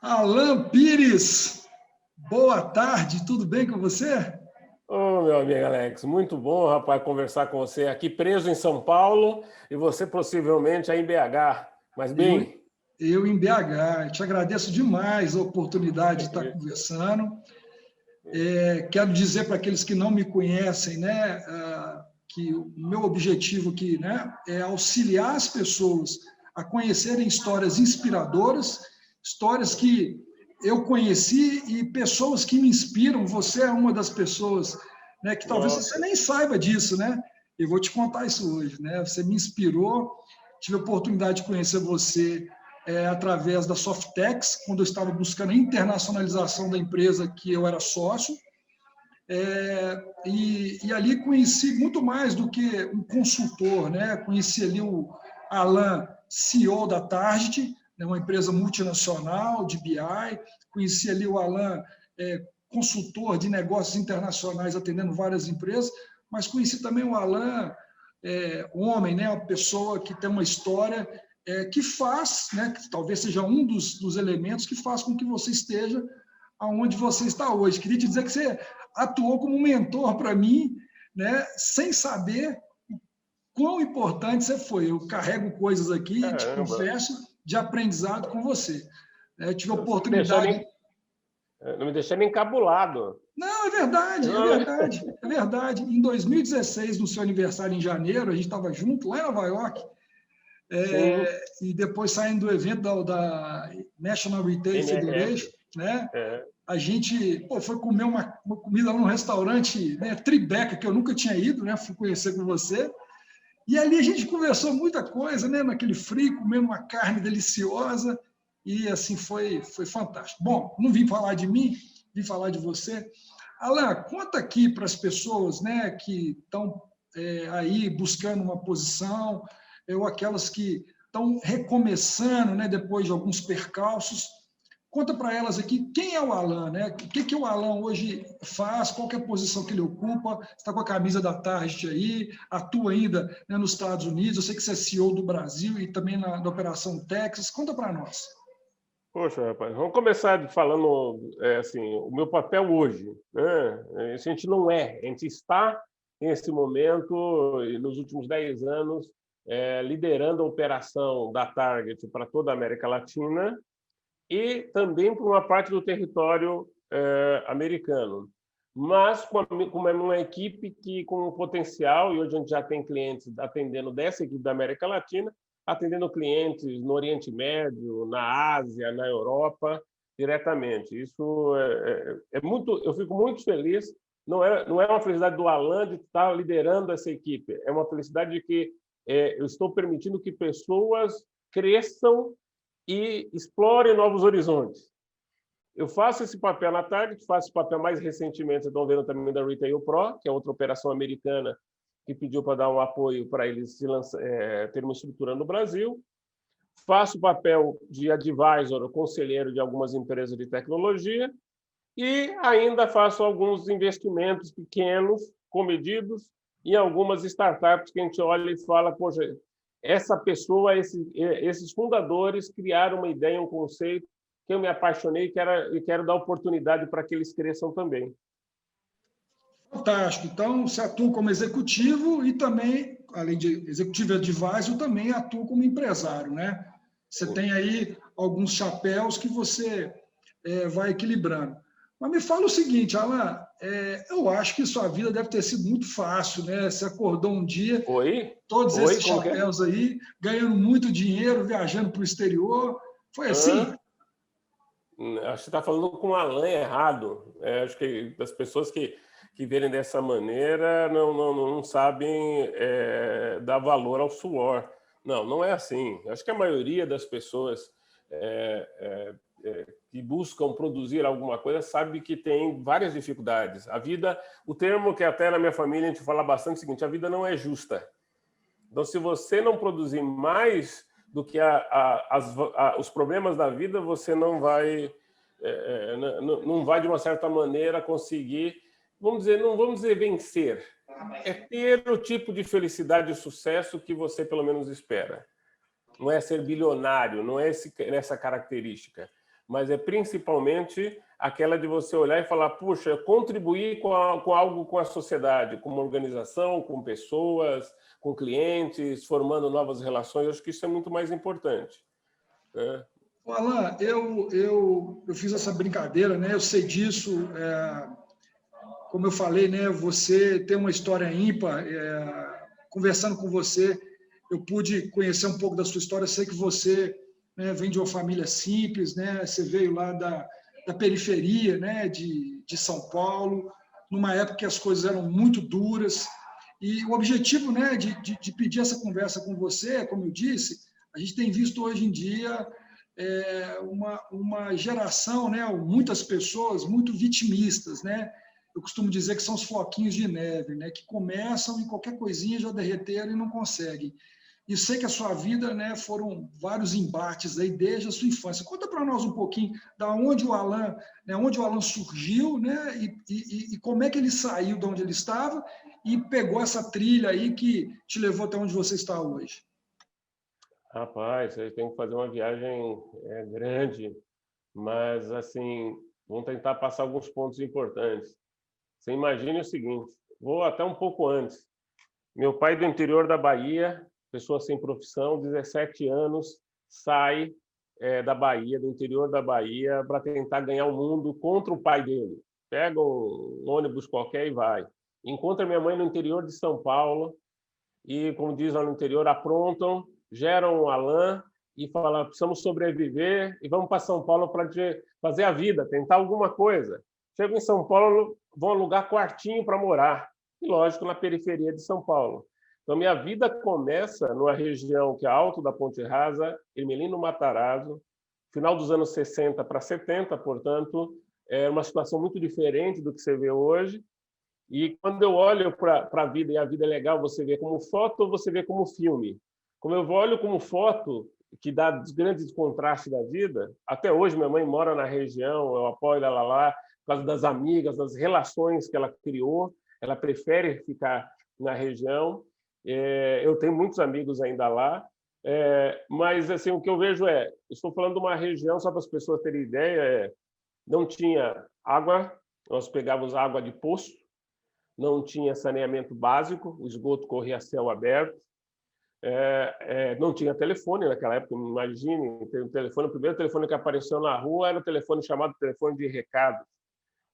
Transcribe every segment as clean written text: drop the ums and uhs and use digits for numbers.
Alan Pires, boa tarde, tudo bem com você? Ô, meu amigo Alex, muito bom, rapaz, conversar com você aqui preso em São Paulo e você possivelmente aí em BH. Mas Eu, bem, eu em BH, te agradeço demais a oportunidade de estar conversando. Quero dizer para aqueles que não me conhecem, né, que o meu objetivo aqui, né, é auxiliar as pessoas a conhecerem histórias inspiradoras, histórias que eu conheci e pessoas que me inspiram. Você é uma das pessoas, né, que talvez você nem saiba disso, né? Eu vou te contar isso hoje, né? Você me inspirou, tive a oportunidade de conhecer você através da Softex, quando eu estava buscando a internacionalização da empresa que eu era sócio, e ali conheci muito mais do que um consultor, né? Conheci ali o Alan, CEO da Target, né? Uma empresa multinacional de BI, conheci ali o Alan, consultor de negócios internacionais, atendendo várias empresas, mas conheci também o Alan, homem, né? Uma pessoa que tem uma história que faz, né? Que talvez seja um dos elementos que faz com que você esteja aonde você está hoje. Queria te dizer que você atuou como mentor para mim, né, sem saber quão importante você foi. Eu carrego coisas aqui e te caramba, confesso de aprendizado com você. Eu tive a você oportunidade. não me deixou nem encabulado. Não, é verdade, é verdade, é verdade. Em 2016, no seu aniversário em janeiro, a gente estava junto lá em Nova York, Sim, e depois saindo do evento da National Retail Federation, NRF. né? É, A gente foi comer uma comida lá num restaurante, né, Tribeca, que eu nunca tinha ido, né? Fui conhecer com você. E ali a gente conversou muita coisa, né? Naquele frio, comendo uma carne deliciosa. E assim foi fantástico. Bom, não vim falar de mim, vim falar de você. Alan, conta aqui para as pessoas, né, que estão aí buscando uma posição, ou aquelas que estão recomeçando, né, depois de alguns percalços. Conta para elas aqui quem é o Alan, né? O que o Alan hoje faz, qual que é a posição que ele ocupa, está com a camisa da Target aí, atua ainda, né, nos Estados Unidos, eu sei que você é CEO do Brasil e também na Operação Texas. Conta para nós. poxa, rapaz, vamos começar falando assim, o meu papel hoje, né? A gente não a gente está nesse momento, e nos últimos 10 anos, liderando a operação da Target para toda a América Latina e também para uma parte do território americano. Mas com uma equipe que com um potencial, e hoje a gente já tem clientes atendendo dessa equipe da América Latina, atendendo clientes no Oriente Médio, na Ásia, na Europa, diretamente. Isso é muito, eu fico muito feliz. Não é uma felicidade do Alan de estar liderando essa equipe, é uma felicidade de que eu estou permitindo que pessoas cresçam e explorem novos horizontes. Eu faço esse papel na Target, faço esse papel mais recentemente, estão vendo também da Retail Pro, que é outra operação americana que pediu para dar um apoio para eles ter uma estrutura no Brasil. Faço o papel de advisor, conselheiro de algumas empresas de tecnologia e ainda faço alguns investimentos pequenos, comedidos, em algumas startups que a gente olha e fala, poxa, essa pessoa, esses fundadores criaram uma ideia, um conceito que eu me apaixonei e quero dar oportunidade para que eles cresçam também. Fantástico. Então, você atua como executivo e também, além de executivo e advisor, também atua como empresário, né? Você tem aí alguns chapéus que você vai equilibrando. Mas me fala o seguinte, Alan, eu acho que sua vida deve ter sido muito fácil, né? Você acordou um dia, Oi? todos Oi, esses como que é? chapéus aí, ganhando muito dinheiro, viajando para o exterior. Foi assim? Hã? Acho que você está falando com o Alan errado. Acho que as pessoas que verem dessa maneira não sabem dar valor ao suor. Não, não é assim. Acho que a maioria das pessoas que buscam produzir alguma coisa sabe que tem várias dificuldades. A vida, o termo que até na minha família a gente fala bastante é o seguinte: a vida não é justa. Então, se você não produzir mais do que os problemas da vida, você não vai, não vai de uma certa maneira conseguir, não vamos dizer vencer, é ter o tipo de felicidade e sucesso que você pelo menos espera. Não é ser bilionário, não é essa característica. mas é principalmente aquela de você olhar e falar, puxa, contribuir com algo com a sociedade, com uma organização, com pessoas, com clientes, formando novas relações. Eu acho que isso é muito mais importante, né? Alan, eu fiz essa brincadeira, né? Eu sei disso. Como eu falei, né? Você tem uma história ímpar. Conversando com você, eu pude conhecer um pouco da sua história. Sei que você, né, vem de uma família simples, né? Você veio lá da periferia, né? De São Paulo, numa época que as coisas eram muito duras. E o objetivo, né? De pedir essa conversa com você, como eu disse, a gente tem visto hoje em dia uma geração, né? Muitas pessoas muito vitimistas, né? Eu costumo dizer que são os floquinhos de neve, né? Que começam e qualquer coisinha já derreteram e não conseguem. E sei que a sua vida, né, foram vários embates aí desde a sua infância. Conta para nós um pouquinho da onde o Alan, né, onde o Alan surgiu, né, e como é que ele saiu de onde ele estava e pegou essa trilha aí que te levou até onde você está hoje. Rapaz, você tem que fazer uma viagem grande, mas assim, vamos tentar passar alguns pontos importantes. Você imagine o seguinte, vou até um pouco antes. Meu pai do interior da Bahia, pessoa sem profissão, 17 anos, sai da Bahia, do interior da Bahia, para tentar ganhar o mundo contra o pai dele. Pega um ônibus qualquer e vai. Encontra minha mãe no interior de São Paulo e, como diz lá no interior, aprontam, geram um Alan e falam, precisamos sobreviver e vamos para São Paulo para fazer a vida, tentar alguma coisa. Chego em São Paulo, vão alugar quartinho para morar. E, lógico, na periferia de São Paulo. Então, minha vida começa numa região que é alto da Ponte Rasa, Ermelino Matarazzo, final dos anos 60 para 70, portanto, é uma situação muito diferente do que você vê hoje. E quando eu olho para a vida, e a vida é legal, você vê como foto ou você vê como filme. Como eu olho como foto, que dá os grandes contrastes da vida, até hoje minha mãe mora na região, eu apoio ela lá, por causa das amigas, das relações que ela criou, ela prefere ficar na região. Eu tenho muitos amigos ainda lá, mas assim, o que eu vejo estou falando de uma região, só para as pessoas terem ideia, não tinha água, nós pegávamos água de poço, não tinha saneamento básico, o esgoto corria a céu aberto, não tinha telefone naquela época, imagine, ter um telefone, o primeiro telefone que apareceu na rua era o telefone chamado telefone de recado.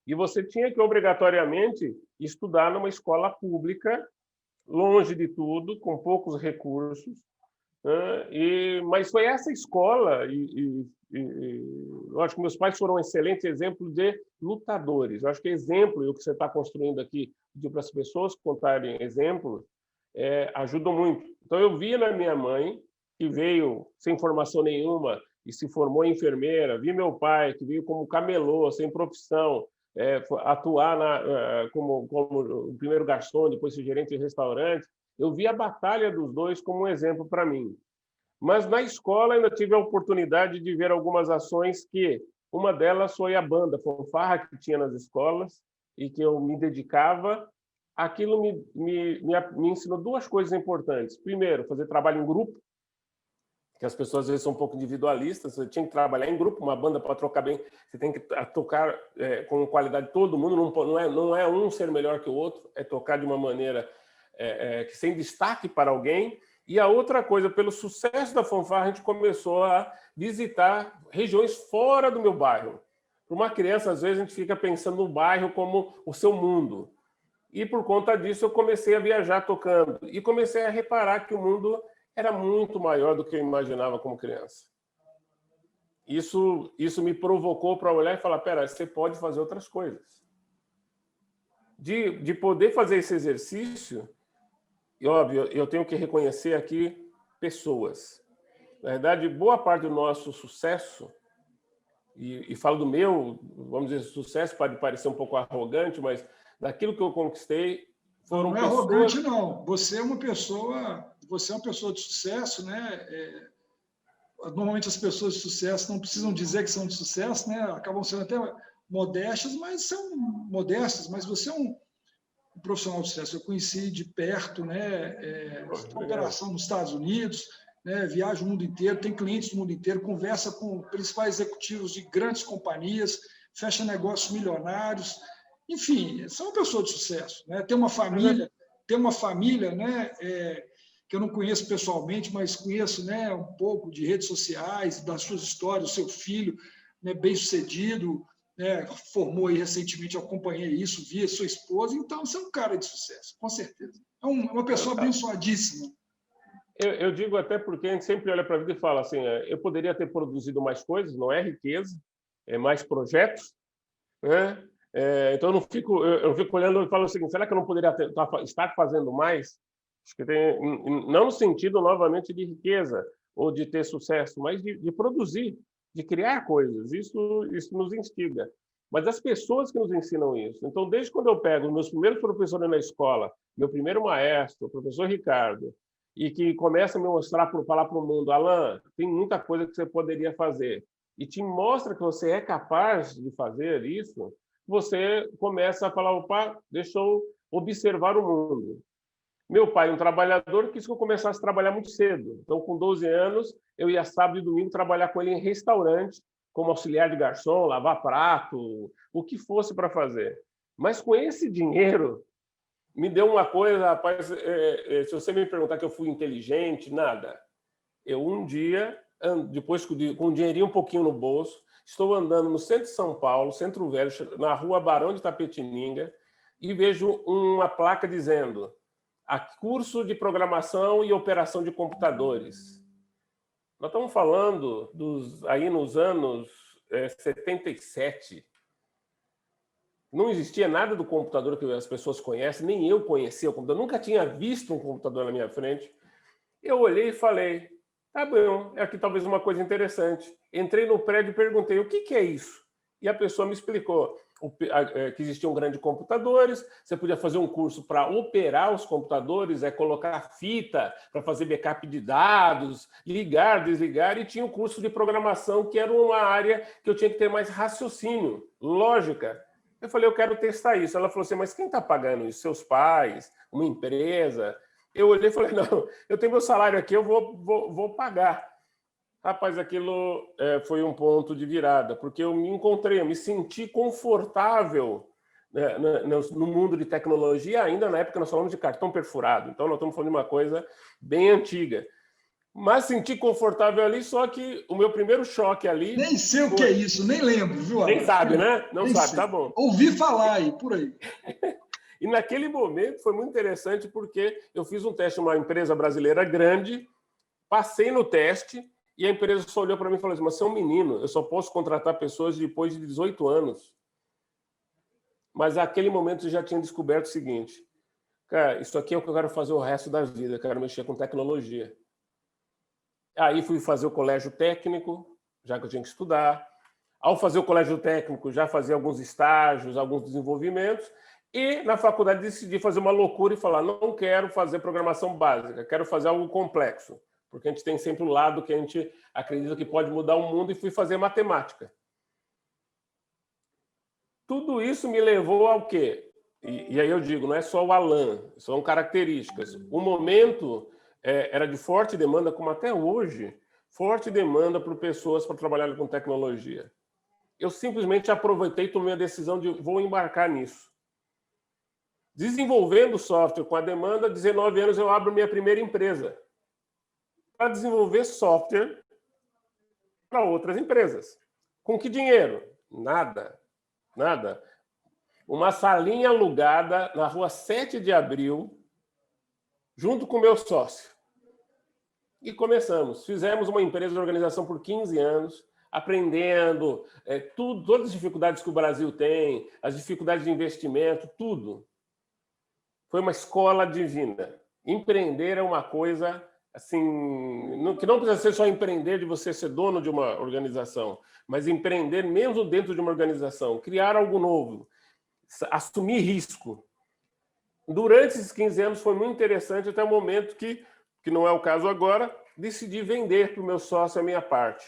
E você tinha que, obrigatoriamente, estudar numa escola pública, longe de tudo, com poucos recursos. Mas foi essa escola, eu acho que meus pais foram um excelente exemplo de lutadores. Eu acho que exemplo, e o que você está construindo aqui, pedir para as pessoas contarem exemplos, ajudam muito. Então, eu vi na minha mãe, que veio sem formação nenhuma e se formou enfermeira, vi meu pai, que veio como camelô, sem profissão, atuar como o primeiro garçom, depois ser gerente de restaurante. Eu vi a batalha dos dois como um exemplo para mim. Mas na escola ainda tive a oportunidade de ver algumas ações que, uma delas foi a banda fanfarra que tinha nas escolas e que eu me dedicava. Aquilo me ensinou duas coisas importantes. Primeiro, fazer trabalho em grupo, que as pessoas às vezes são um pouco individualistas, você tinha que trabalhar em grupo, uma banda para tocar bem, você tem que tocar com qualidade todo mundo, não é um ser melhor que o outro, é tocar de uma maneira que sem destaque para alguém. E a outra coisa, pelo sucesso da fanfarra, a gente começou a visitar regiões fora do meu bairro. Para uma criança, às vezes, a gente fica pensando no bairro como o seu mundo. E por conta disso, eu comecei a viajar tocando. E comecei a reparar que o mundo era muito maior do que eu imaginava como criança. Isso me provocou para olhar e falar, pera, você pode fazer outras coisas. De poder fazer esse exercício, e óbvio, eu tenho que reconhecer aqui pessoas. Na verdade, boa parte do nosso sucesso, e falo do meu, vamos dizer, sucesso pode parecer um pouco arrogante, mas daquilo que eu conquistei, foram pessoas... Não é arrogante, não. Você é uma pessoa de sucesso, né? Normalmente as pessoas de sucesso não precisam dizer que são de sucesso, né? Acabam sendo até modestas, mas você é um profissional de sucesso. Eu conheci de perto, né? A operação nos Estados Unidos, né? Viaja o mundo inteiro, tem clientes do mundo inteiro, conversa com principais executivos de grandes companhias, fecha negócios milionários. Enfim, é uma pessoa de sucesso, né? Tem uma família, né? Que eu não conheço pessoalmente, mas conheço, né, um pouco de redes sociais, das suas histórias, o seu filho, né, bem-sucedido, né, formou aí recentemente, eu acompanhei isso, vi a sua esposa, então você é um cara de sucesso, com certeza. É uma pessoa abençoadíssima. Eu digo até porque a gente sempre olha para a vida e fala assim, eu poderia ter produzido mais coisas, não é riqueza, é mais projetos, né? Então eu não fico olhando e falo o seguinte, será que eu não poderia estar fazendo mais? Acho que não no sentido, novamente, de riqueza ou de ter sucesso, mas de produzir, de criar coisas. Isso nos instiga. Mas as pessoas que nos ensinam isso. Então, desde quando eu pego os meus primeiros professores na escola, meu primeiro maestro, o professor Ricardo, e que começa a me mostrar, falar para o mundo, Alan, tem muita coisa que você poderia fazer, e te mostra que você é capaz de fazer isso, você começa a falar, opa, deixa eu observar o mundo. Meu pai, um trabalhador, quis que eu começasse a trabalhar muito cedo. Então, com 12 anos, eu ia sábado e domingo trabalhar com ele em restaurante, como auxiliar de garçom, lavar prato, o que fosse para fazer. Mas com esse dinheiro, me deu uma coisa, rapaz, se você me perguntar que eu fui inteligente, nada. Eu um dia, depois com um dinheirinho um pouquinho no bolso, estou andando no centro de São Paulo, Centro Velho, na rua Barão de Itapetininga, e vejo uma placa dizendo curso de programação e operação de computadores. Nós estamos falando aí nos anos 77. Não existia nada do computador que as pessoas conhecem, nem eu conhecia o computador, nunca tinha visto um computador na minha frente. Eu olhei e falei, tá bom, é aqui talvez uma coisa interessante. Entrei no prédio e perguntei, o que é isso? E a pessoa me explicou que existiam grandes computadores, você podia fazer um curso para operar os computadores, colocar fita para fazer backup de dados, ligar, desligar, e tinha um curso de programação, que era uma área que eu tinha que ter mais raciocínio, lógica. Eu falei, eu quero testar isso. Ela falou assim, mas quem está pagando isso? Seus pais? Uma empresa? Eu olhei e falei, não, eu tenho meu salário aqui, eu vou pagar. Rapaz, aquilo foi um ponto de virada, porque eu me encontrei, eu me senti confortável, né, no mundo de tecnologia, ainda na época nós falamos de cartão perfurado, então nós estamos falando de uma coisa bem antiga. Mas senti confortável ali, só que o meu primeiro choque ali... Nem sei o que é isso, nem lembro, viu, Alan? Nem sabe, né? Não nem sabe, sei. Tá bom. Ouvi falar aí, por aí. E naquele momento foi muito interessante, porque eu fiz um teste numa empresa brasileira grande, passei no teste, e a empresa só olhou para mim e falou assim, mas você é um menino, eu só posso contratar pessoas depois de 18 anos. Mas naquele momento eu já tinha descoberto o seguinte, cara, isso aqui é o que eu quero fazer o resto da vida, eu quero mexer com tecnologia. Aí fui fazer o colégio técnico, já que eu tinha que estudar. Ao fazer o colégio técnico, já fazia alguns estágios, alguns desenvolvimentos, e na faculdade decidi fazer uma loucura e falar, não quero fazer programação básica, quero fazer algo complexo, porque a gente tem sempre um lado que a gente acredita que pode mudar o mundo, e fui fazer matemática. Tudo isso me levou ao quê? E aí eu digo, não é só o Alan, são características. O momento era de forte demanda, como até hoje, forte demanda por pessoas para trabalhar com tecnologia. Eu simplesmente aproveitei e tomei a decisão de vou embarcar nisso. Desenvolvendo software com a demanda, 19 anos eu abro minha primeira empresa para desenvolver software para outras empresas. Com que dinheiro? Nada. Nada. Uma salinha alugada na rua 7 de Abril, junto com o meu sócio. E começamos. Fizemos uma empresa de organização por 15 anos, aprendendo todas as dificuldades que o Brasil tem, as dificuldades de investimento, tudo. Foi uma escola divina. Empreender é uma coisa assim, que não precisa ser só empreender de você ser dono de uma organização, mas empreender mesmo dentro de uma organização, criar algo novo, assumir risco. Durante esses 15 anos foi muito interessante, até o momento que não é o caso agora, decidi vender para o meu sócio a minha parte.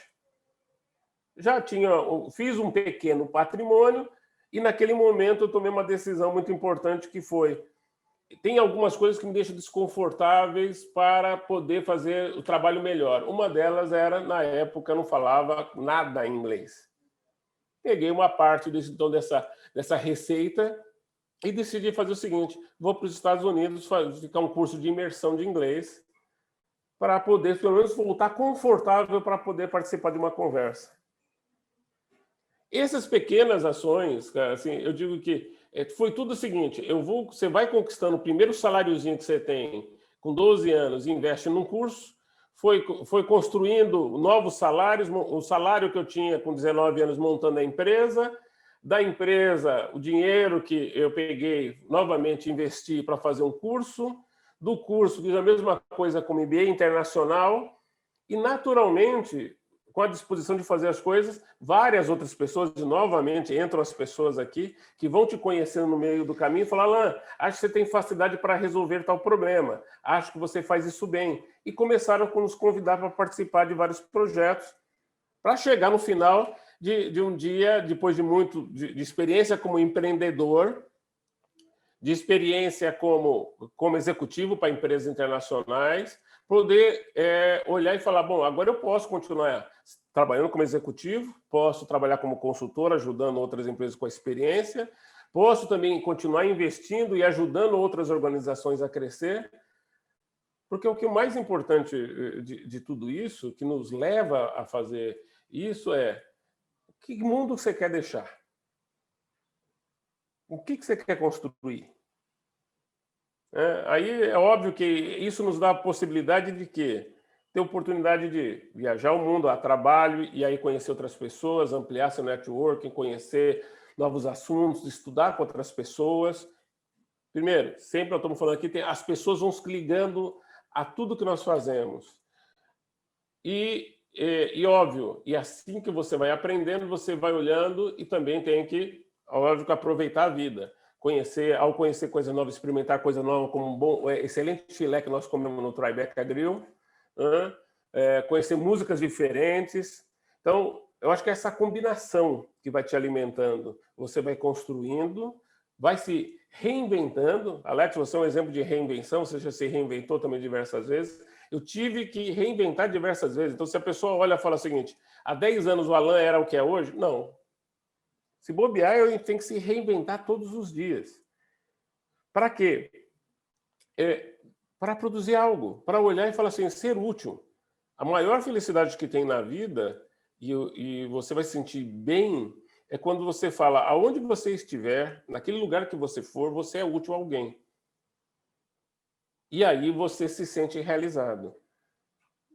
Fiz um pequeno patrimônio, e naquele momento eu tomei uma decisão muito importante, que foi, tem algumas coisas que me deixam desconfortáveis para poder fazer o trabalho melhor. Uma delas era, na época, eu não falava nada em inglês. Peguei uma parte então, dessa receita e decidi fazer o seguinte: vou para os Estados Unidos ficar um curso de imersão de inglês para poder, pelo menos, voltar confortável para poder participar de uma conversa. Essas pequenas ações, cara, assim, eu digo que foi tudo o seguinte: você vai conquistando o primeiro saláriozinho que você tem com 12 anos e investe num curso, foi construindo novos salários, o salário que eu tinha com 19 anos montando a empresa, da empresa, o dinheiro que eu peguei, novamente investi para fazer um curso, do curso fiz a mesma coisa com MBA internacional e, naturalmente, com a disposição de fazer as coisas, várias outras pessoas, e novamente entram as pessoas aqui, que vão te conhecendo no meio do caminho e falam: Alain, acho que você tem facilidade para resolver tal problema, acho que você faz isso bem. E começaram a nos convidar para participar de vários projetos, para chegar no final de um dia, depois de muito de experiência como empreendedor, de experiência como executivo para empresas internacionais, poder olhar e falar: bom, agora eu posso continuar trabalhando como executivo, posso trabalhar como consultor, ajudando outras empresas com a experiência, posso também continuar investindo e ajudando outras organizações a crescer, porque o que é o mais importante de tudo isso, que nos leva a fazer isso, é: que mundo você quer deixar? O que você quer construir? Aí é óbvio que isso nos dá a possibilidade de quê? Ter oportunidade de viajar o mundo a trabalho e aí conhecer outras pessoas, ampliar seu networking, conhecer novos assuntos, estudar com outras pessoas. Primeiro, sempre nós estamos falando aqui, as pessoas vão se ligando a tudo que nós fazemos. E óbvio, e assim que você vai aprendendo, você vai olhando e também tem que, óbvio, aproveitar a vida. Ao conhecer coisa nova, experimentar coisa nova, como um bom, excelente filé que nós comemos no Tribeca Grill, conhecer músicas diferentes. Então, eu acho que é essa combinação que vai te alimentando. Você vai construindo, vai se reinventando. Alex, você é um exemplo de reinvenção, você já se reinventou também diversas vezes. Eu tive que reinventar diversas vezes. Então, se a pessoa olha e fala o seguinte: há 10 anos o Alain era o que é hoje? Não. Se bobear, eu tenho que se reinventar todos os dias. Para quê? Para produzir algo, para olhar e falar assim, ser útil. A maior felicidade que tem na vida, e você vai se sentir bem, é quando você fala: aonde você estiver, naquele lugar que você for, você é útil a alguém. E aí você se sente realizado.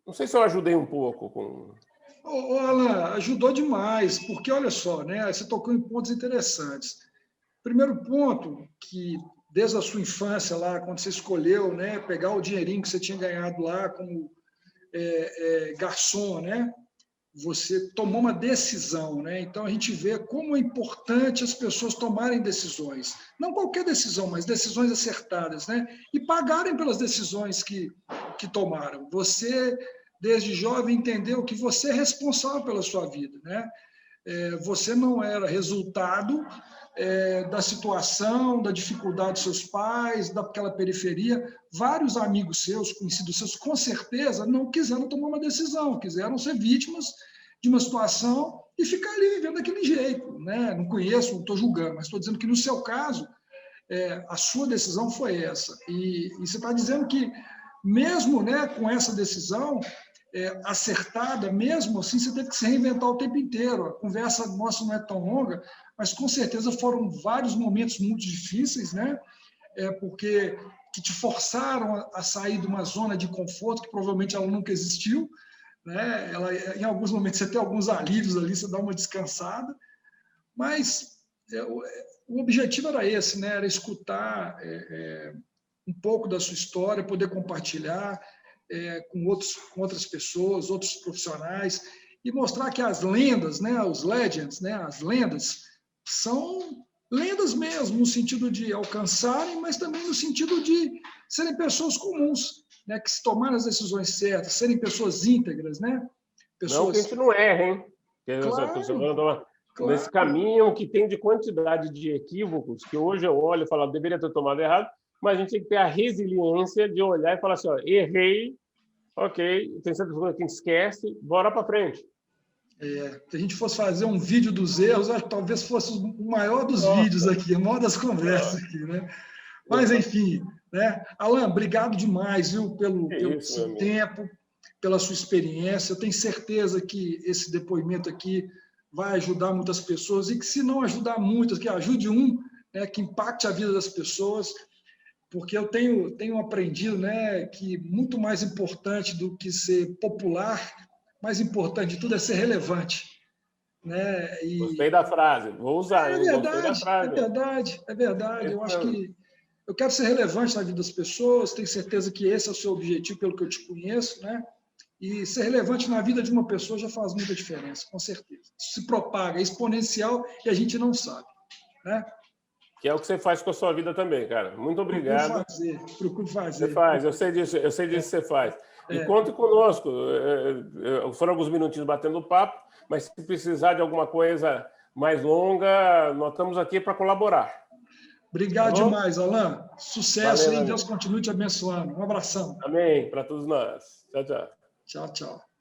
Não sei se eu ajudei um pouco com... Alan, ajudou demais, porque olha só, né? Você tocou em pontos interessantes. Primeiro ponto, que desde a sua infância lá, quando você escolheu, né, pegar o dinheirinho que você tinha ganhado lá como garçom, né? Você tomou uma decisão, né? Então a gente vê como é importante as pessoas tomarem decisões, não qualquer decisão, mas decisões acertadas, né? E pagarem pelas decisões que tomaram. Você, desde jovem, entendeu que você é responsável pela sua vida, né? Você não era resultado da situação, da dificuldade dos seus pais, daquela periferia. Vários amigos seus, conhecidos seus, com certeza não quiseram tomar uma decisão, quiseram ser vítimas de uma situação e ficar ali vivendo daquele jeito, né? Não conheço, não estou julgando, mas estou dizendo que no seu caso a sua decisão foi essa. E você está dizendo que mesmo, né, com essa decisão acertada, mesmo assim, você teve que se reinventar o tempo inteiro. A conversa nossa não é tão longa, mas com certeza foram vários momentos muito difíceis, né? Porque que te forçaram a sair de uma zona de conforto que provavelmente ela nunca existiu, né? Em alguns momentos você tem alguns alívios ali, você dá uma descansada, mas o objetivo era esse, né? Era escutar um pouco da sua história, poder compartilhar com outras pessoas, outros profissionais, e mostrar que as lendas, né, os legends, né, as lendas, são lendas mesmo, no sentido de alcançarem, mas também no sentido de serem pessoas comuns, né, que se tomarem as decisões certas, serem pessoas íntegras, né? Pessoas... Não que a gente não erre, hein? Claro. Nesse caminho que tem de quantidade de equívocos, que hoje eu olho e falo: deveria ter tomado errado, mas a gente tem que ter a resiliência de olhar e falar assim, ó, errei, ok, tem certas coisas que a gente esquece, bora para frente. Se a gente fosse fazer um vídeo dos erros, talvez fosse o maior dos vídeos aqui, a maior das conversas aqui, né? Mas, enfim, né? Alan, obrigado demais, viu, pelo seu tempo, pela sua experiência. Eu tenho certeza que esse depoimento aqui vai ajudar muitas pessoas e que, se não ajudar muitas, que ajude né, que impacte a vida das pessoas, porque eu tenho aprendido, né, que muito mais importante do que ser popular, mais importante de tudo é ser relevante. Né? Gostei da frase, vou usar, hein? Gostei da frase. É verdade. Eu acho que eu quero ser relevante na vida das pessoas, tenho certeza que esse é o seu objetivo, pelo que eu te conheço, né? E ser relevante na vida de uma pessoa já faz muita diferença, com certeza. Isso se propaga, é exponencial e a gente não sabe, né? Que é o que você faz com a sua vida também, cara. Muito obrigado. Procure fazer. Você faz, eu sei disso que você faz. E conte conosco. Foram alguns minutinhos batendo papo, mas se precisar de alguma coisa mais longa, nós estamos aqui para colaborar. Obrigado demais, Alan. Sucesso, Valeu, e Deus continue te abençoando. Um abração. Amém, para todos nós. Tchau, tchau. Tchau, tchau.